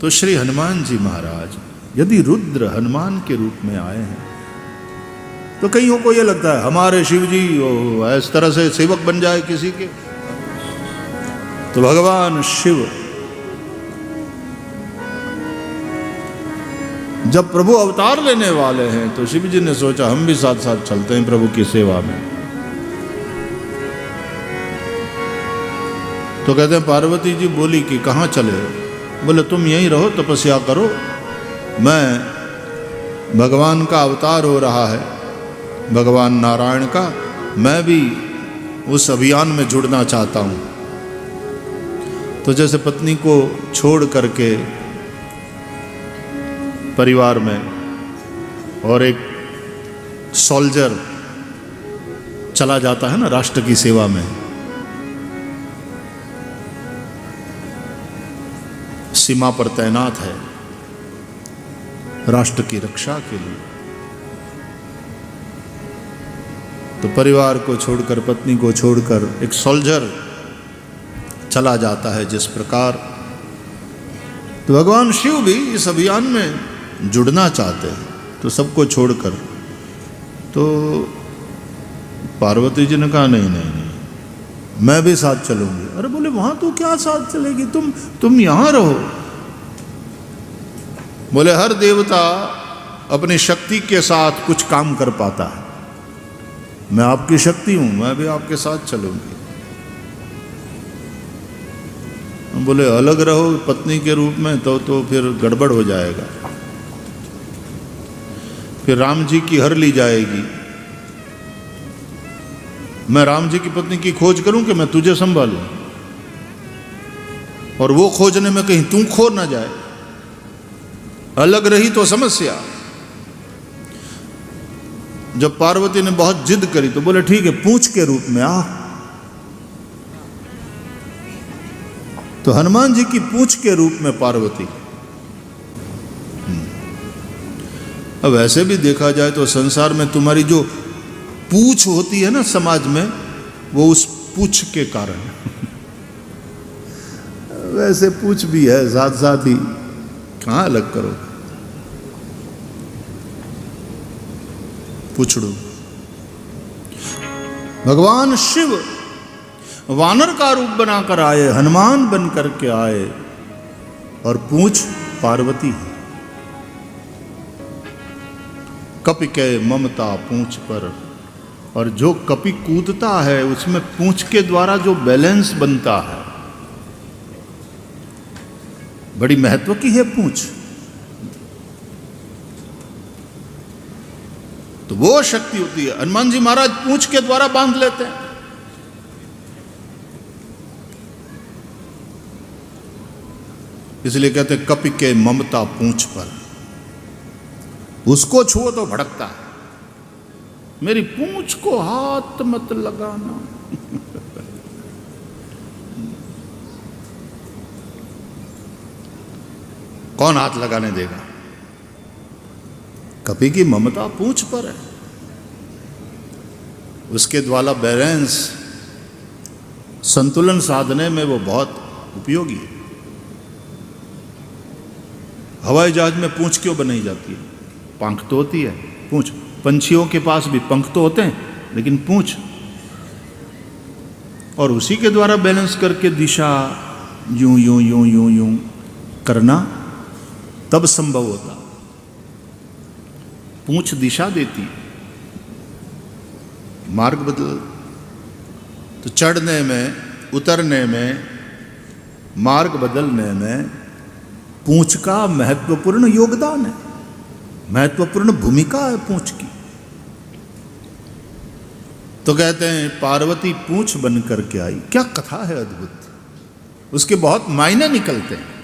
तो श्री हनुमान जी महाराज यदि रुद्र हनुमान के रूप में आए हैं तो कईयों को यह लगता है हमारे शिव जी इस तरह से सेवक बन जाए किसी के। तो भगवान शिव जब प्रभु अवतार लेने वाले हैं तो शिव जी ने सोचा हम भी साथ साथ चलते हैं प्रभु की सेवा में। तो कहते हैं पार्वती जी बोली कि कहाँ चले? बोले तुम यहीं रहो, तपस्या करो, मैं भगवान का अवतार हो रहा है, भगवान नारायण का, मैं भी उस अभियान में जुड़ना चाहता हूँ। तो जैसे पत्नी को छोड़ करके परिवार में और एक सोल्जर चला जाता है ना राष्ट्र की सेवा में, सीमा पर तैनात है राष्ट्र की रक्षा के लिए, तो परिवार को छोड़कर, पत्नी को छोड़कर एक सोल्जर चला जाता है जिस प्रकार, तो भगवान शिव भी इस अभियान में जुड़ना चाहते हैं, तो सबको छोड़कर। तो पार्वती जी ने कहा नहीं नहीं नहीं, मैं भी साथ चलूंगी। अरे बोले वहां तो क्या साथ चलेगी, तुम यहां रहो। बोले हर देवता अपनी शक्ति के साथ कुछ काम कर पाता है, मैं आपकी शक्ति हूं, मैं भी आपके साथ चलूंगी। बोले अलग रहो पत्नी के रूप में तो फिर गड़बड़ हो जाएगा, फिर राम जी की हर ली जाएगी। मैं राम जी की पत्नी की खोज करूं कि मैं तुझे संभालूं, और वो खोजने में कहीं तू खो ना जाए, अलग रही तो समस्या। जब पार्वती ने बहुत जिद करी तो बोले ठीक है पूंछ के रूप में आ। तो हनुमान जी की पूंछ के रूप में पार्वती। अब ऐसे भी देखा जाए तो संसार में तुम्हारी जो पूंछ होती है ना समाज में, वो उस पूंछ के कारण वैसे पूंछ भी है साथ साथ ही, कहां अलग करो पूछड़ू। भगवान शिव वानर का रूप बनाकर आए, हनुमान बन करके आए, और पूंछ पार्वती है। कपि के ममता पूंछ पर, और जो कपि कूदता है उसमें पूंछ के द्वारा जो बैलेंस बनता है, बड़ी महत्व की है पूंछ। तो वो शक्ति होती है, हनुमान जी महाराज पूंछ के द्वारा बांध लेते हैं। इसलिए कहते हैं कपि के ममता पूंछ पर, उसको छुओ तो भड़कता है, मेरी पूंछ को हाथ मत लगाना। कौन हाथ लगाने देगा? कपि की ममता पूंछ पर है, उसके द्वारा बैलेंस, संतुलन साधने में वो बहुत उपयोगी है। हवाई जहाज में पूंछ क्यों बनाई जाती है? पंख तो होती है, पूंछ। पंछियों के पास भी पंख तो होते हैं लेकिन पूंछ, और उसी के द्वारा बैलेंस करके दिशा यूं यूं यूं यूं यूं करना तब संभव होता। पूंछ दिशा देती, मार्ग बदल। तो चढ़ने में, उतरने में, मार्ग बदलने में पूंछ का महत्वपूर्ण योगदान है, महत्वपूर्ण भूमिका है पूंछ की। तो कहते हैं पार्वती पूंछ बन करके आई। क्या कथा है अद्भुत, उसके बहुत मायने निकलते हैं।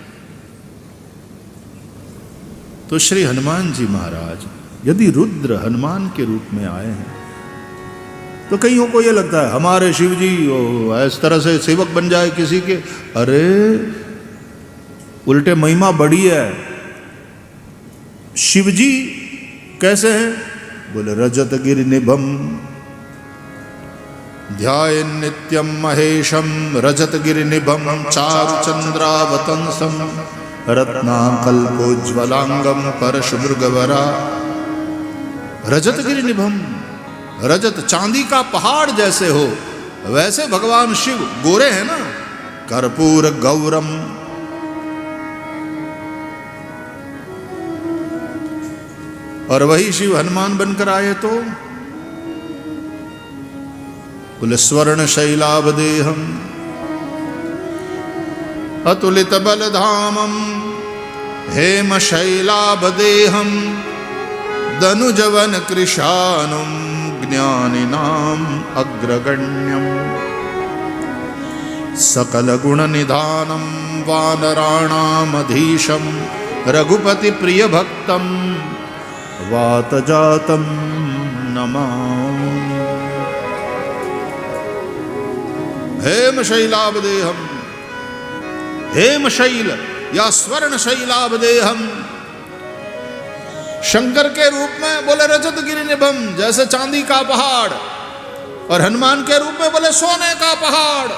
तो श्री हनुमान जी महाराज यदि रुद्र हनुमान के रूप में आए हैं तो कईयों को यह लगता है हमारे शिव जी इस तरह से सेवक बन जाए किसी के। अरे उल्टे महिमा बड़ी है। शिव जी कैसे हैं? बोले रजत गिरि निभम ध्याये नित्यम महेशम रजत गिरि निभम चारु चंद्रावतंसम रत्नाकल्पोज्ज्वलांगम परशुमृगवरा रजत गिरिनिभम। रजत चांदी का पहाड़ जैसे हो वैसे भगवान शिव गोरे हैं ना। कर्पूर गौरम, और वही शिव हनुमान बनकर आए तो बोले स्वर्ण शैलावदेहम अतुलित बलधामम हेम शैलावदेहम दनुजवन कृशानुम ज्ञानिनाम अग्रगण्यम सकल गुण निधानम वानराणामधीशम रघुपति प्रिय भक्तम वातजातम नमामि। हेम शैलावदेहम, हेम शैल या स्वर्ण शैलावदेहम, शंकर के रूप में बोले रजत गिरिनिभम जैसे चांदी का पहाड़, और हनुमान के रूप में बोले सोने का पहाड़।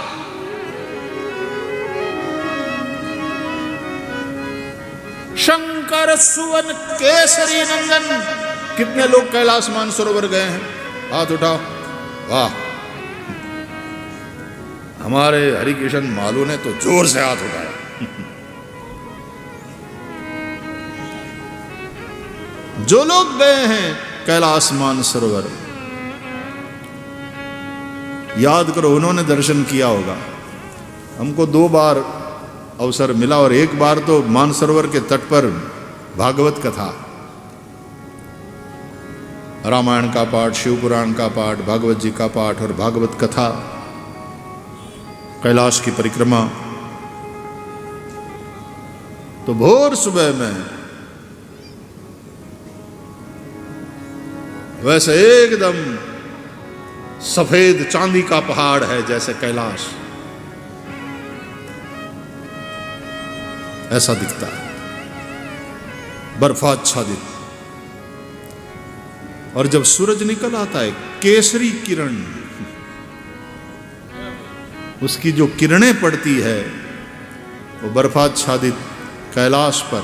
शंकर सुवन केसरी नंदन। कितने लोग कैलाश मानसरोवर गए हैं? हाथ उठाओ। वाह, हमारे हरिकिशन मालू ने तो जोर से हाथ उठाया। जो लोग गए हैं कैलाश मानसरोवर, याद करो उन्होंने दर्शन किया होगा। हमको 2 बार अवसर मिला, और एक बार तो मानसरोवर के तट पर भागवत कथा, रामायण का पाठ, शिव पुराण का पाठ, भागवत जी का पाठ और भागवत कथा, कैलाश की परिक्रमा। तो भोर सुबह में वैसे एकदम सफेद चांदी का पहाड़ है जैसे कैलाश, ऐसा दिखता है, बर्फाच्छादित। और जब सूरज निकल आता है, केसरी किरण, उसकी जो किरणें पड़ती है वो बर्फाच्छादित कैलाश पर,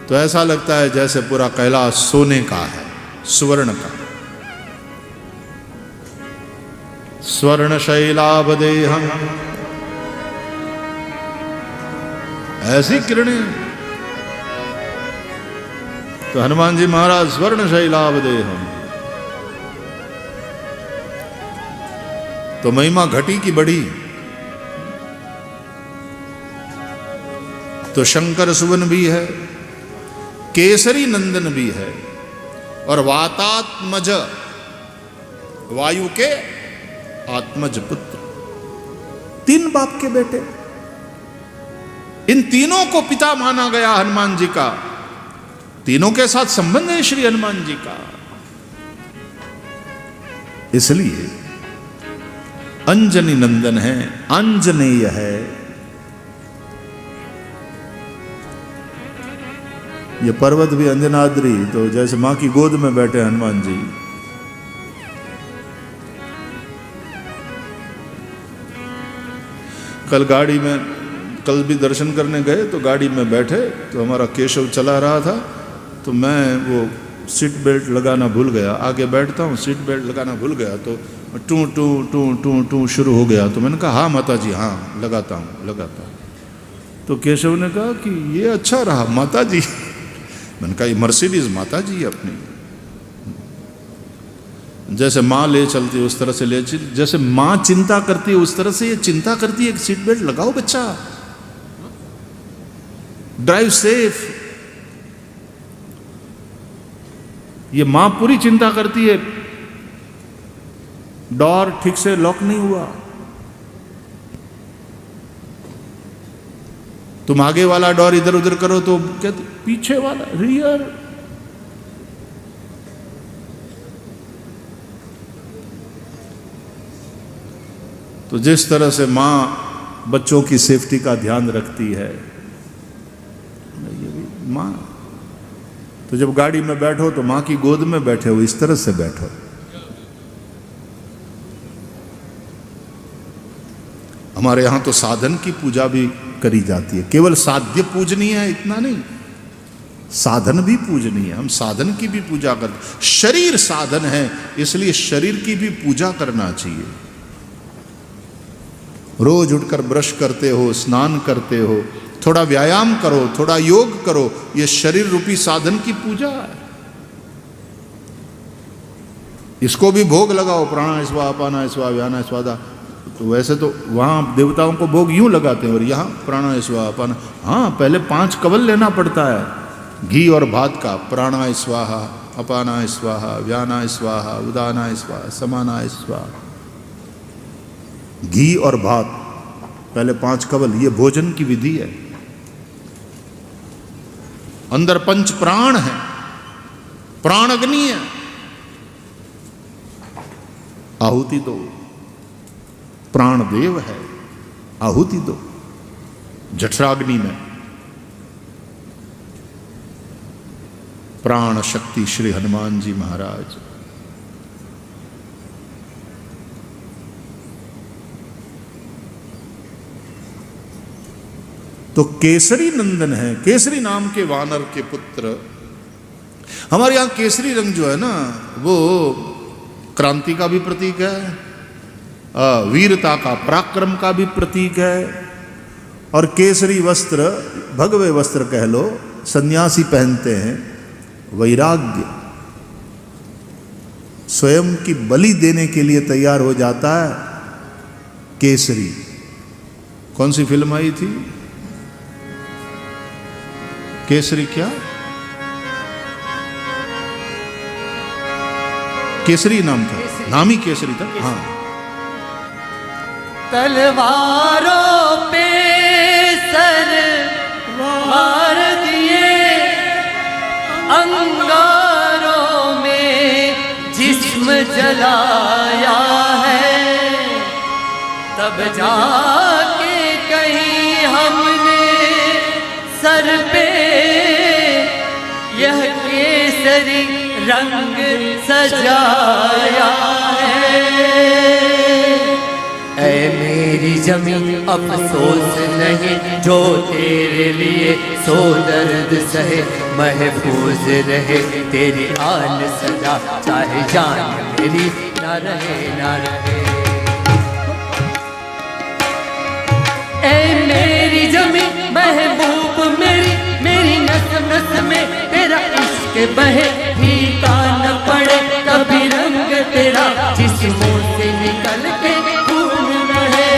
तो ऐसा लगता है जैसे पूरा कैलाश सोने का है, स्वर्ण का। स्वर्ण शैलावदेहम, ऐसी किरणें। तो हनुमान जी महाराज स्वर्ण शैलावदेहम, तो महिमा घटी की बढ़ी। तो शंकर सुवन भी है, केसरी नंदन भी है, और वातात्मज, वायु के आत्मज पुत्र, 3 बाप के बेटे। इन तीनों को पिता माना गया हनुमान जी का, तीनों के साथ संबंध है श्री हनुमान जी का। इसलिए अंजनी नंदन है, आंजनेय है। ये पर्वत भी अंजनाद्री, तो जैसे मां की गोद में बैठे हनुमान जी। कल गाड़ी में, कल भी दर्शन करने गए तो गाड़ी में बैठे तो हमारा केशव चला रहा था, तो मैं वो सीट बेल्ट लगाना भूल गया। आगे बैठता हूँ, सीट बेल्ट लगाना भूल गया, तो टू टू टू टू टू शुरू हो गया। तो मैंने कहा हाँ माता जी, हाँ लगाता हूँ लगाता हूँ। तो केशव ने कहा कि ये अच्छा रहा माता जी। मैंने कहा ये मर्सिडीज माता जी अपनी, जैसे माँ ले चलती है उस तरह से ले चलती, जैसे माँ चिंता करती है उस तरह से ये चिंता करती है। एक सीट बेल्ट लगाओ बच्चा, ड्राइव सेफ। ये मां पूरी चिंता करती है, डोर ठीक से लॉक नहीं हुआ, तुम आगे वाला डोर इधर उधर करो तो कहते पीछे वाला रियर। तो जिस तरह से मां बच्चों की सेफ्टी का ध्यान रखती है, ये भी मां। तो जब गाड़ी में बैठो तो मां की गोद में बैठे हो, इस तरह से बैठो। हमारे यहां तो साधन की पूजा भी करी जाती है। केवल साध्य पूजनीय है इतना नहीं, साधन भी पूजनीय है। हम साधन की भी पूजा करते, शरीर साधन है इसलिए शरीर की भी पूजा करना चाहिए। रोज उठकर ब्रश करते हो, स्नान करते हो, थोड़ा व्यायाम करो, थोड़ा योग करो, ये शरीर रूपी साधन की पूजा है। इसको भी भोग लगाओ, प्राणा स्वाहा अपाना स्वाहा व्याना स्वाहा। तो वैसे तो वहाँ देवताओं को भोग यूं लगाते हैं और यहाँ प्राणा स्वाहा अपाना। हाँ, पहले 5 कवल लेना पड़ता है घी और भात का। प्राणा स्वाहा अपाना स्वाहा व्याना स्वाहा उदाना स्वाहा समाना स्वाहा। घी और भात पहले 5 कवल, ये भोजन की विधि है। अंदर 5 प्राण है, प्राण अग्नि है, आहुति दो। प्राण देव है, आहुति दो जठराग्नि में। प्राण शक्ति श्री हनुमान जी महाराज। तो केसरी नंदन है, केसरी नाम के वानर के पुत्र। हमारे यहां केसरी रंग जो है ना, वो क्रांति का भी प्रतीक है, वीरता का, पराक्रम का भी प्रतीक है। और केसरी वस्त्र, भगवे वस्त्र कह लो, सन्यासी पहनते हैं। वैराग्य, स्वयं की बलि देने के लिए तैयार हो जाता है केसरी। कौन सी फिल्म आई थी? केसरी क्या? केसरी नाम था, नाम ही केसरी था। हाँ, तलवारों पे सर मार दिए, अंगारों में जिस्म जलाया है, तब जाके कहीं हमने सर पे यह केसरी रंग सजाया है। ऐ मेरी जमीन अफसोस नहीं, जो तेरे लिए सो दर्द सहे, महफूज रहे तेरी आन सदा, चाहे जान मेरी ना रहे ना रहे। ऐ मेरी जमीन महबूब मेरी, मेरी नस नस में तेरा इश्क बहे, फीका न पड़े कभी रंग तेरा, जिस्मों से निकल के खून बहे।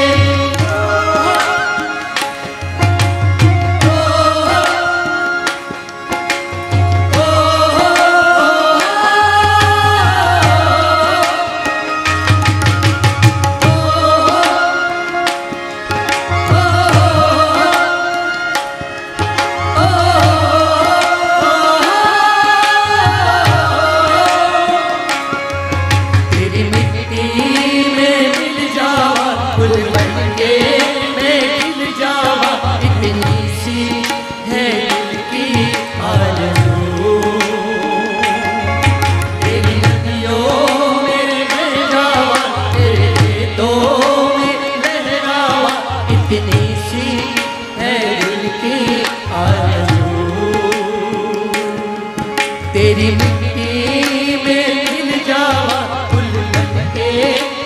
तेरी मिट्टी में खिल जावा, फूल बनके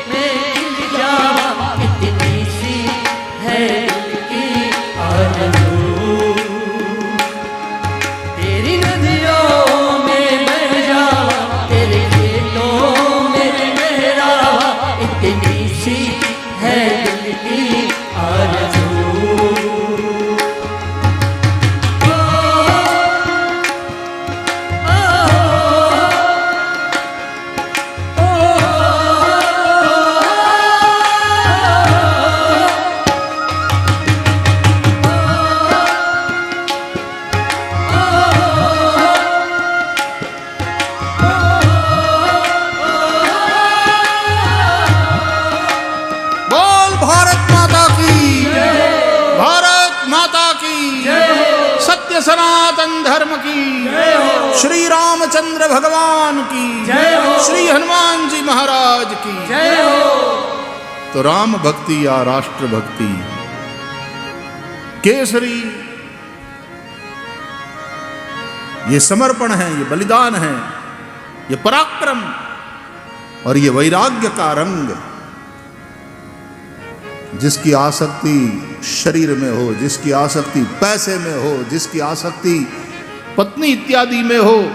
मैं खिल जावा, इतनी सी है दिल की आरज़ू। तेरी नदियों में बह जावा, तेरे खेतों में लहरावा, इतनी सी है दिल की आरज़ू। सनातन धर्म की, श्री रामचंद्र भगवान की, श्री हनुमान जी महाराज की। तो राम भक्ति या राष्ट्र भक्ति केसरी, ये समर्पण है, ये बलिदान है, ये पराक्रम और ये वैराग्य का रंग। जिसकी आसक्ति शरीर में हो, जिसकी आसक्ति पैसे में हो, जिसकी आसक्ति पत्नी इत्यादि में हो,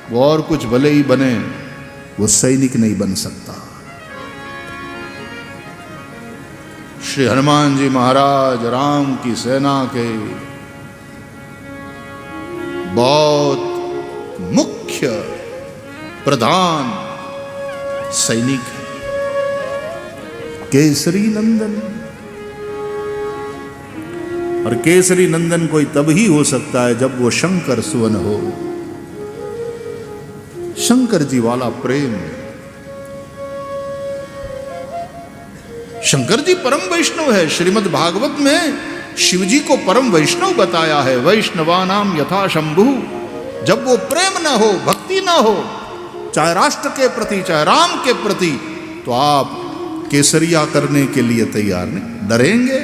वो और कुछ भले ही बने, वो सैनिक नहीं बन सकता। श्री हनुमान जी महाराज राम की सेना के बहुत मुख्य प्रधान सैनिक है। केसरी नंदन, और केसरी नंदन कोई तब ही हो सकता है जब वो शंकर सुवन हो। शंकर जी वाला प्रेम। शंकर जी परम वैष्णव है। श्रीमद् भागवत में शिव जी को परम वैष्णव बताया है। वैष्णवानाम यथा शंभु। जब वो प्रेम ना हो, भक्ति ना हो, चाहे राष्ट्र के प्रति चाहे राम के प्रति, तो आप केसरिया करने के लिए तैयार नहीं, डरेंगे।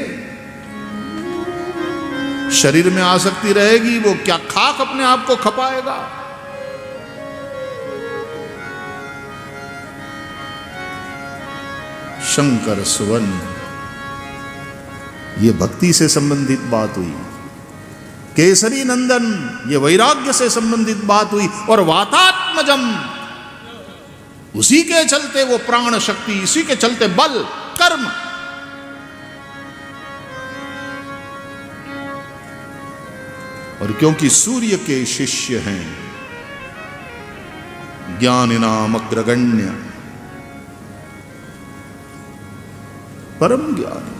शरीर में आसक्ति रहेगी, वो क्या खाक अपने आप को खपाएगा। शंकर सुवन, ये भक्ति से संबंधित बात हुई। केसरी नंदन, ये वैराग्य से संबंधित बात हुई। और वातात्मजम, उसी के चलते वो प्राण शक्ति, इसी के चलते बल कर्म। और क्योंकि सूर्य के शिष्य हैं, ज्ञानिनाम अग्रगण्य, परम ज्ञानी।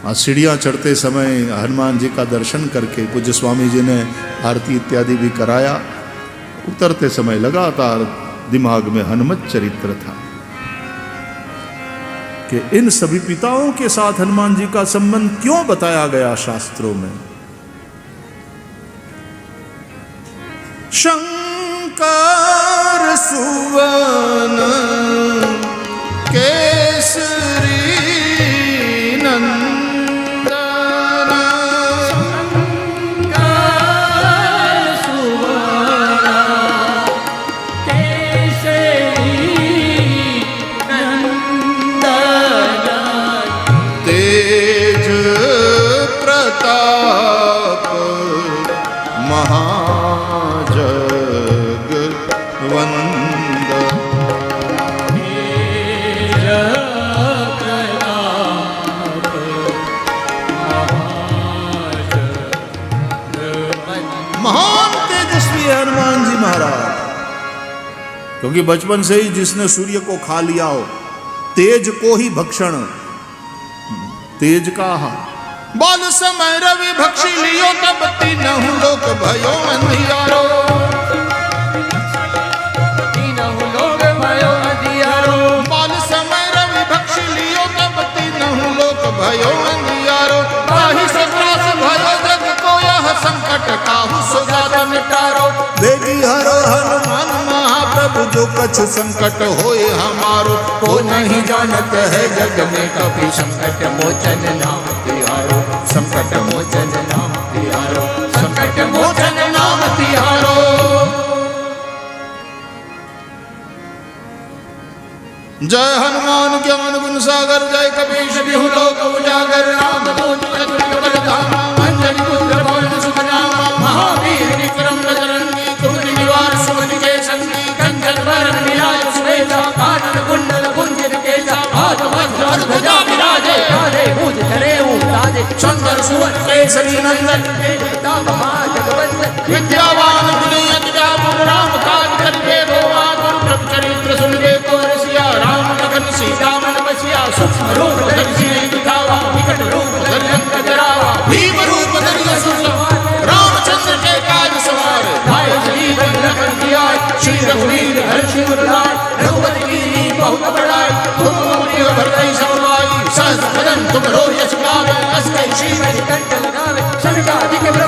आज सीढ़ियां चढ़ते समय हनुमान जी का दर्शन करके पूज्य स्वामी जी ने आरती इत्यादि भी कराया। उतरते समय लगातार दिमाग में हनुमत चरित्र था कि इन सभी पिताओं के साथ हनुमान जी का संबंध क्यों बताया गया शास्त्रों में। शंकर सुवन केसरी नंदन, शंकर सुवन केसरी नंदन, तेज प्रताप महाजगवंद, महान तेजस्वी है हनुमान जी महाराज। क्योंकि बचपन से ही जिसने सूर्य को खा लिया हो, तेज को ही भक्षण, तेज का बाल समय रवि भक्षी लियो, तब तीनहु लोक भयो अंधियारो, तीनहु लोक भयो अंधियारो, बाल समय रवि भक्षी लियो, तब तीनहु लोक भयो अंधियारो, ताहि से त्रास भयो जग को यह संकट काहू सो जाता मिटारो, बेगी हरो हनुमान महाप्रभु जो कछ संकट होए हमारो, को नहीं जानत है जग में कभी संकट मोचन नाम तिहारो, संकट मोचन नाम तिहारो, संकट मोचन नाम तिहारो। जय हनुमान ज्ञान गुण सागर, जय कपीश बिहु लोक उजागर, राम दूत अतुलित धामा, अंजनी पुत्र पवन सुत नामा, महावीर विक्रम बजरंगी, कुमति निवार सुमति के संगी, कंचन वरण विराज सुवेशा, कानन कुंडल कुंजित केसा, हाथ वज्र ध्वजा विराजे, राधे भुज धरे उतारे, शंकर सुवन केसरी नंदन, विद्यावान गुणी अति जातुर, राम काज करिबे को आतुर, प्रभु चरित्र सुनिबे को रसिया, राम लखन सीता मन बसिया, सूक्ष्म रूप धरि सिय दिखावा, विकट रूप धरि लंक जरावा, भीम रूप धरि असुर संहार, रामचंद्र के काज सवार, भाई जीवन लखन जियाय, श्री रघुवीर हर्षि उर लाय, रघुपति कीन्ही बहुत बड़ाई, तुम प्रिय भरतहि सब भाई, सहस बदन तुम रो यश गावे, अस कहि श्रीमति कंठ लगावे, सनकादिक ब्रह्म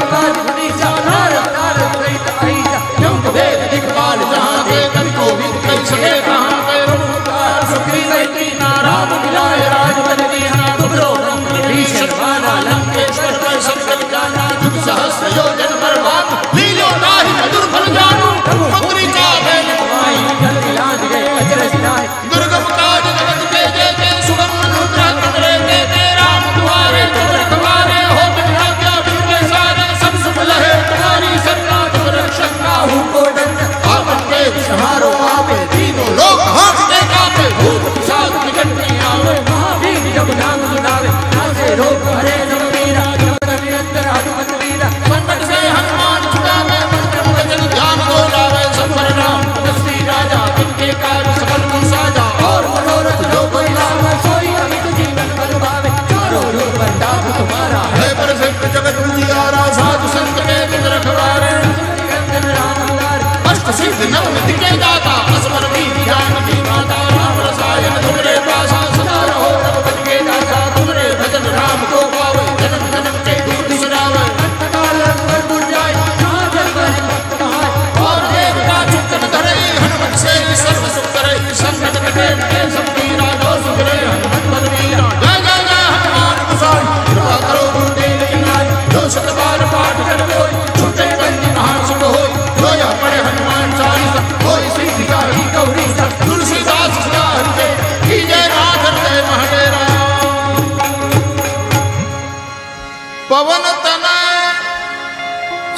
पवन तनय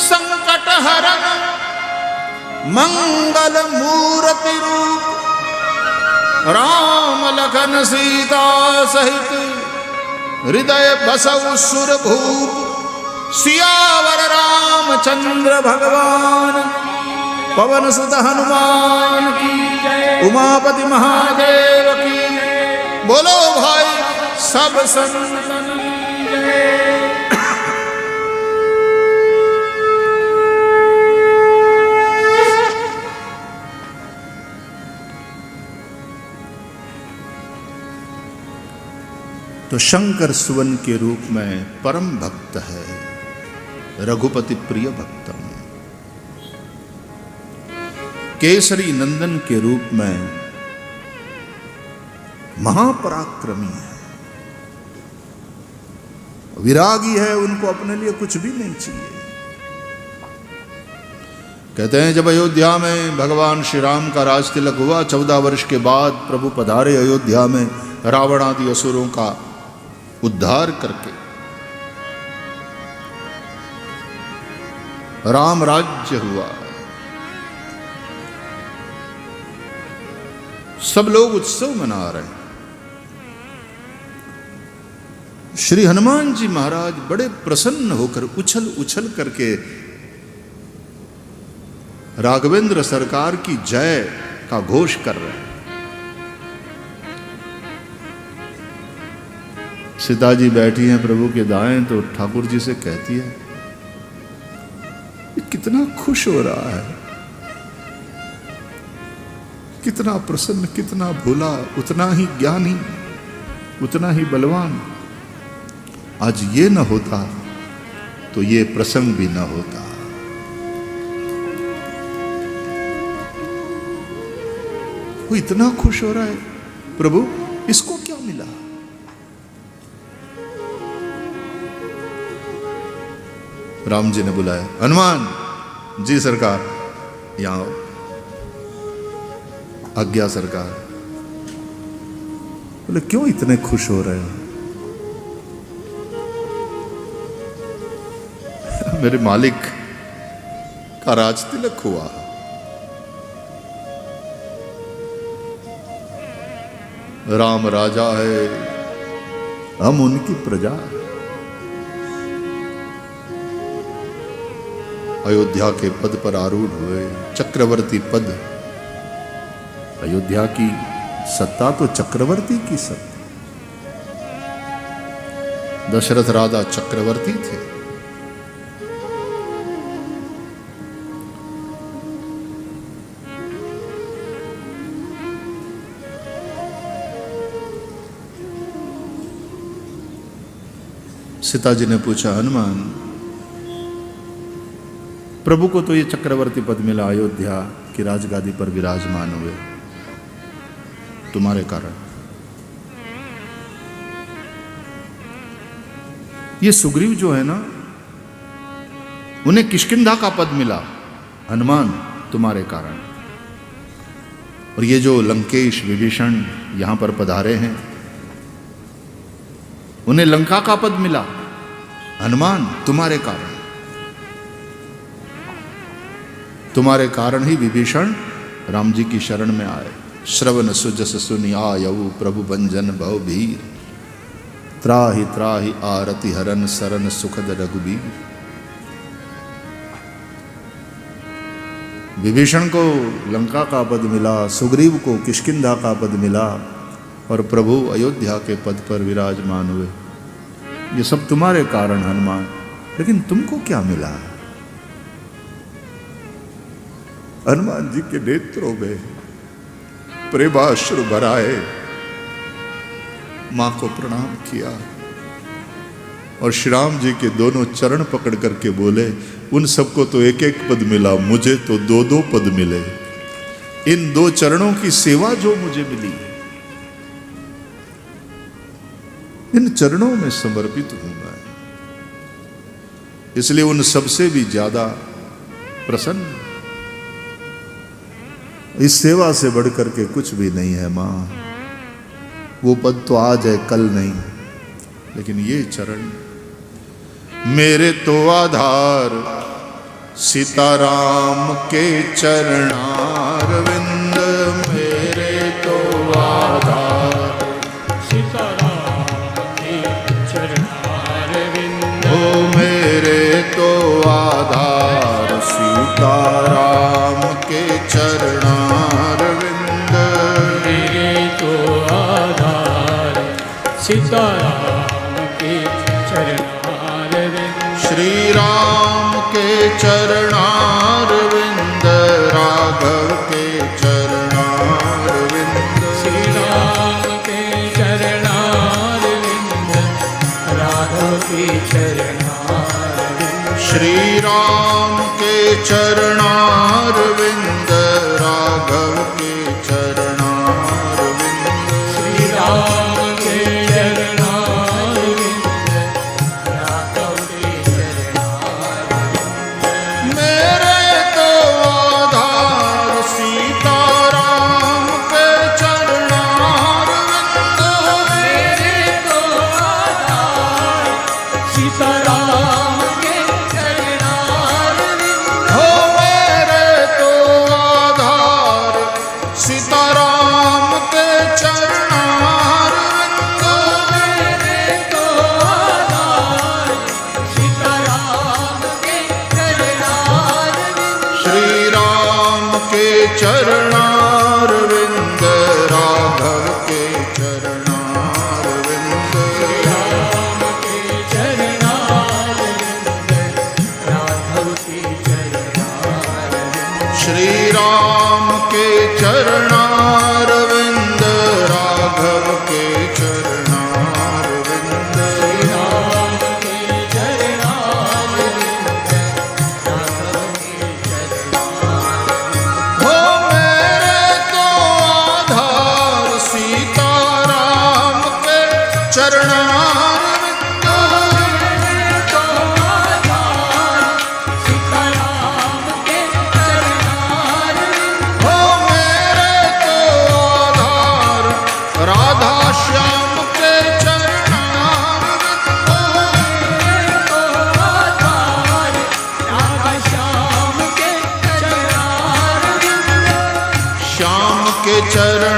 संकट हरण मंगल मूर्ति रूप राम लखन सीता सहित हृदय बसउ सुर भूप सियावर रामचंद्र भगवान पवन सुत हनुमान की जय। उमापति महादेव की जय। बोलो भाई सब संतन की जय। तो शंकर सुवन के रूप में परम भक्त है, रघुपति प्रिय भक्तम। केसरी नंदन के रूप में महापराक्रमी है, विरागी है, उनको अपने लिए कुछ भी नहीं चाहिए। कहते हैं जब अयोध्या में भगवान श्री राम का राज तिलक हुआ, 14 वर्ष के बाद प्रभु पधारे अयोध्या में रावण आदि असुरों का उद्धार करके। राम राज्य हुआ, सब लोग उत्सव मना रहे हैं। श्री हनुमान जी महाराज बड़े प्रसन्न होकर उछल उछल करके राघवेंद्र सरकार की जय का घोष कर रहे हैं। सीता जी बैठी हैं प्रभु के दाएं, तो ठाकुर जी से कहती है ये कितना खुश हो रहा है, कितना प्रसन्न, कितना भोला, उतना ही ज्ञानी, उतना ही बलवान। आज ये न होता तो ये प्रसंग भी न होता। वो इतना खुश हो रहा है, प्रभु इसको क्या मिला? राम जी ने बुलाया, हनुमान जी सरकार यहां आओ। आज्ञा सरकार। बोले क्यों इतने खुश हो रहे हो? मेरे मालिक का राज तिलक हुआ, राम राजा है, हम उनकी प्रजा। अयोध्या के पद पर आरूढ़ हुए, चक्रवर्ती पद। अयोध्या की सत्ता तो चक्रवर्ती की सत्ता। दशरथ राजा चक्रवर्ती थे। सीता जी ने पूछा, हनुमान प्रभु को तो ये चक्रवर्ती पद मिला, अयोध्या की राजगादी पर विराजमान हुए, तुम्हारे कारण। ये सुग्रीव जो है ना, उन्हें किष्किंधा का पद मिला, हनुमान तुम्हारे कारण। और ये जो लंकेश विभीषण यहां पर पधारे हैं, उन्हें लंका का पद मिला, हनुमान तुम्हारे कारण। तुम्हारे कारण ही विभीषण राम जी की शरण में आए। श्रवण सुजस सुनि आयऊ प्रभु भंजन भव भीर, त्राहि त्राहि आरति हरन सरन सुखद रघुबीर। विभीषण को लंका का पद मिला, सुग्रीव को किष्किंधा का पद मिला, और प्रभु अयोध्या के पद पर विराजमान हुए। ये सब तुम्हारे कारण हनुमान। लेकिन तुमको क्या मिला? हनुमान जी के नेत्रों में प्रेमाश्रु भराए, मां को प्रणाम किया और श्री राम जी के दोनों चरण पकड़ करके बोले, उन सबको तो एक एक पद मिला, मुझे तो दो दो पद मिले। इन दो चरणों की सेवा जो मुझे मिली, इन चरणों में समर्पित हूं मैं, इसलिए उन सबसे भी ज्यादा प्रसन्न। इस सेवा से बढ़कर के कुछ भी नहीं है मां। वो पद तो आज है, कल नहीं, लेकिन ये चरण, मेरे तो आधार सीताराम के चरणारविंद, मेरे तो आधार सीताराम के चरणारविंद, ओ मेरे तो आधार सीताराम के चरणारविंद, मेरे तो आधार सीताराम के चरणारविंद, श्री राम के चरणारविंद, राघव के चरणारविंद, श्री राम के चरणारविंद, राघव के चरणारविंद, श्री राम के चरणारविंद, राघव के चरणारविंद, श्री राम के चरणारविंद, राघव के चरणारविंद, मेरे तो आधार सीताराम के चरणारविंद, मेरे तो आधार सीताराम के चरणारविंद, हो मेरे तो आधार सीताराम के चरणारविंद, मेरे तो आधार सीताराम के चरणारविंद, श्री राम के चरणारविंद, राघव के चरणारविंद, राम के चरणारविंद, राघव के चरणारविंद, श्री राम के चरणारविंद, राघव के चरणारविंद, राम के चरणारविंद, राघव के चरणारविंद, हो मेरे तो आधार सीताराम के चरणारविंद, मेरे तो आधार सीताराम के चरणारविंद, हो मेरे तो आधार राधा श्याम के चरणारविंद, मेरे तो आधार राधा श्याम के चरणारविंद, श्याम के चरण